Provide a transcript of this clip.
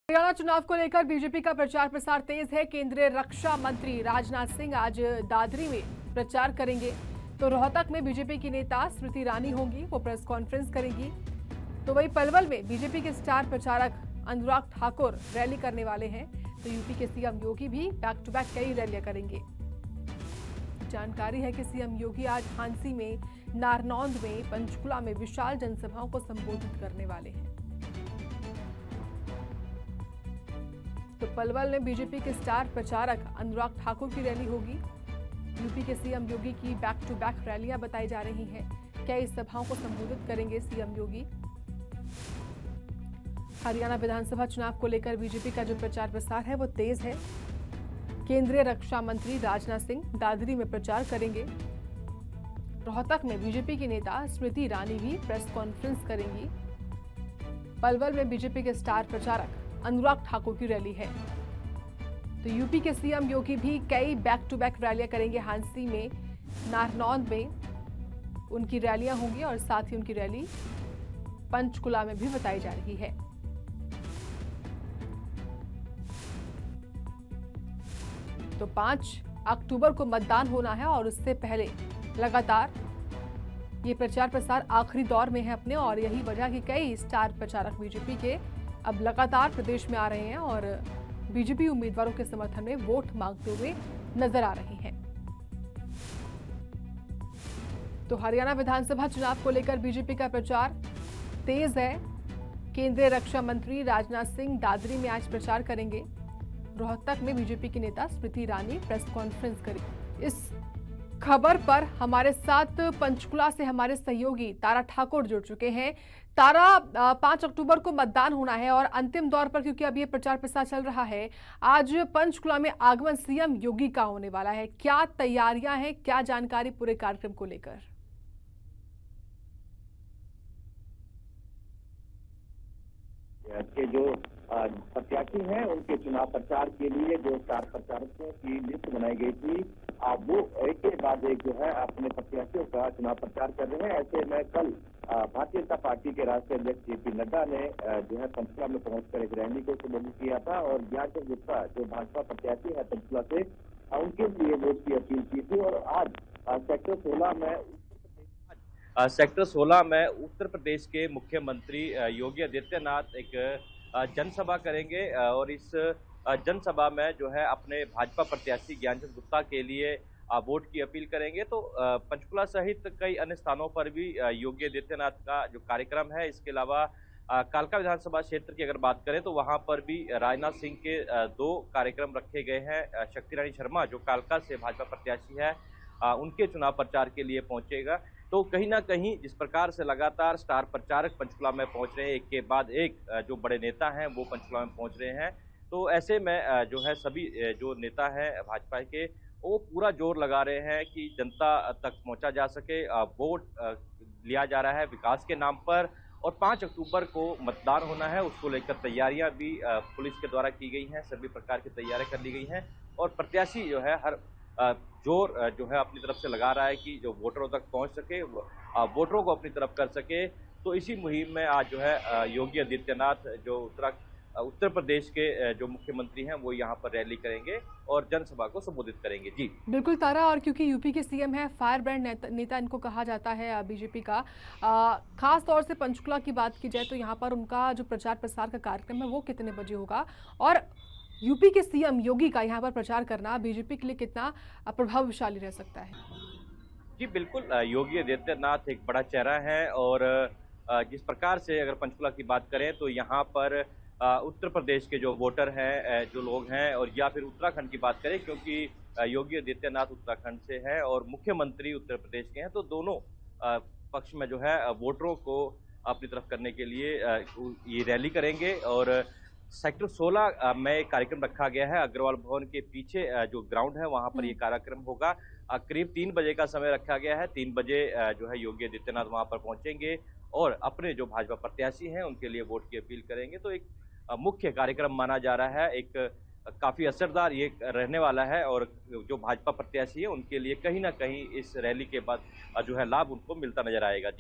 हरियाणा चुनाव को लेकर बीजेपी का प्रचार प्रसार तेज है। केंद्रीय रक्षा मंत्री राजनाथ सिंह आज दादरी में प्रचार करेंगे। तो रोहतक में बीजेपी की नेता स्मृति ईरानी होंगी, वो प्रेस कॉन्फ्रेंस करेंगी। तो वहीं पलवल में बीजेपी के स्टार प्रचारक अनुराग ठाकुर रैली करने वाले हैं। तो यूपी के सीएम योगी भी बैक टू बैक कई रैलियां करेंगे। जानकारी है कि सीएम योगी आज हांसी में, नारनौंद में, पंचकुला में विशाल जनसभाओं को संबोधित करने वाले हैं। तो पलवल में बीजेपी के स्टार प्रचारक अनुराग ठाकुर की रैली होगी। यूपी के सीएम योगी की बैक टू बैक रैलियां बताई जा रही हैं। कई सभाओं को संबोधित करेंगे सीएम योगी। हरियाणा विधानसभा चुनाव को लेकर बीजेपी का जो प्रचार प्रसार है वो तेज है। केंद्रीय रक्षा मंत्री राजनाथ सिंह दादरी में प्रचार करेंगे। रोहतक में बीजेपी की नेता स्मृति ईरानी भी प्रेस कॉन्फ्रेंस करेंगी। पलवल में बीजेपी के स्टार प्रचारक अनुराग ठाकुर की रैली है। तो यूपी के सीएम योगी भी कई बैक टू बैक रैलियां करेंगे। हांसी में, नारनौंद में उनकी रैलियां होंगी और साथ ही उनकी रैली पंचकुला में भी बताई जा रही है। तो 5 अक्टूबर को मतदान होना है और उससे पहले लगातार ये प्रचार प्रसार आखिरी दौर में है अपने, और यही वजह कि कई स्टार प्रचारक बीजेपी के अब लगातार प्रदेश में आ रहे हैं और बीजेपी उम्मीदवारों के समर्थन में वोट मांगते हुए नजर आ रहे हैं। तो हरियाणा विधानसभा चुनाव को लेकर बीजेपी का प्रचार तेज है। केंद्रीय रक्षा मंत्री राजनाथ सिंह दादरी में आज प्रचार करेंगे। रोहतक में बीजेपी की नेता स्मृति ईरानी प्रेस कॉन्फ्रेंस करेंगी। इस खबर पर हमारे साथ पंचकुला से हमारे सहयोगी तारा ठाकुर जुड़ चुके हैं। तारा, 5 अक्टूबर को मतदान होना है और अंतिम दौर पर, क्योंकि अब ये प्रचार प्रसार चल रहा है, आज पंचकुला में आगमन सीएम योगी का होने वाला है। क्या तैयारियां हैं, क्या जानकारी पूरे कार्यक्रम को लेकर? के जो प्रत्याशी हैं उनके चुनाव प्रचार के लिए जो स्टार प्रचारकों की लिस्ट बनाई गई थी, वो एक के बाद एक जो है अपने प्रत्याशियों का चुनाव प्रचार कर रहे हैं। ऐसे में कल भारतीय जनता पार्टी के राष्ट्रीय अध्यक्ष जेपी नड्डा ने जो है पंचकुला में पहुंचकर एक रैली को संबोधित किया था और ज्ञानचंद गुप्ता जो भाजपा प्रत्याशी है पंचकुला से, उनके लिए वोट की अपील की थी। और आज सेक्टर 16 में उत्तर प्रदेश के मुख्यमंत्री योगी आदित्यनाथ एक जनसभा करेंगे और इस जनसभा में जो है अपने भाजपा प्रत्याशी ज्ञानचंद गुप्ता के लिए वोट की अपील करेंगे। तो पंचकुला सहित कई अन्य स्थानों पर भी योगी आदित्यनाथ का जो कार्यक्रम है, इसके अलावा कालका विधानसभा क्षेत्र की अगर बात करें तो वहां पर भी राजनाथ सिंह के 2 कार्यक्रम रखे गए हैं। शक्ति रानी शर्मा जो कालका से भाजपा प्रत्याशी है, उनके चुनाव प्रचार के लिए पहुंचेगा। तो कहीं ना कहीं जिस प्रकार से लगातार स्टार प्रचारक पंचकुला में पहुंच रहे हैं, एक के बाद एक जो बड़े नेता हैं वो पंचकुला में पहुंच रहे हैं, तो ऐसे में जो है सभी जो नेता हैं भाजपा के, वो पूरा जोर लगा रहे हैं कि जनता तक पहुंचा जा सके। वोट लिया जा रहा है विकास के नाम पर और 5 अक्टूबर को मतदान होना है, उसको लेकर तैयारियां भी पुलिस के द्वारा की गई हैं। सभी प्रकार की तैयारियां कर ली गई हैं और प्रत्याशी जो है हर जोर जो है अपनी तरफ से लगा रहा है कि जो वोटरों तक पहुंच सके, वोटरों को अपनी तरफ कर सके। तो इसी मुहिम में आज जो है योगी आदित्यनाथ जो उत्तर प्रदेश के जो मुख्यमंत्री हैं वो यहाँ पर रैली करेंगे और जनसभा को संबोधित करेंगे। जी बिल्कुल तारा, और क्योंकि यूपी के सीएम है, फायर ब्रांड नेता इनको कहा जाता है बीजेपी का, खास तौर से पंचकुला की बात की जाए तो यहाँ पर उनका जो प्रचार प्रसार का कार्यक्रम है वो कितने बजे होगा, और यूपी के सीएम योगी का यहाँ पर प्रचार करना बीजेपी के लिए कितना प्रभावशाली रह सकता है? जी बिल्कुल, योगी आदित्यनाथ एक बड़ा चेहरा है और जिस प्रकार से अगर पंचकुला की बात करें तो यहाँ पर उत्तर प्रदेश के जो वोटर हैं, जो लोग हैं, और या फिर उत्तराखंड की बात करें क्योंकि योगी आदित्यनाथ उत्तराखंड से हैं और मुख्यमंत्री उत्तर प्रदेश के हैं, तो दोनों पक्ष में जो है वोटरों को अपनी तरफ करने के लिए ये रैली करेंगे। और सेक्टर 16 में एक कार्यक्रम रखा गया है। अग्रवाल भवन के पीछे जो ग्राउंड है वहां पर ये कार्यक्रम होगा। करीब 3 बजे का समय रखा गया है। 3 बजे जो है योगी आदित्यनाथ वहां पर पहुंचेंगे और अपने जो भाजपा प्रत्याशी हैं उनके लिए वोट की अपील करेंगे। तो एक मुख्य कार्यक्रम माना जा रहा है, एक काफी असरदार ये रहने वाला है और जो भाजपा प्रत्याशी है उनके लिए कहीं ना कहीं इस रैली के बाद जो है लाभ उनको मिलता नजर आएगा। जी।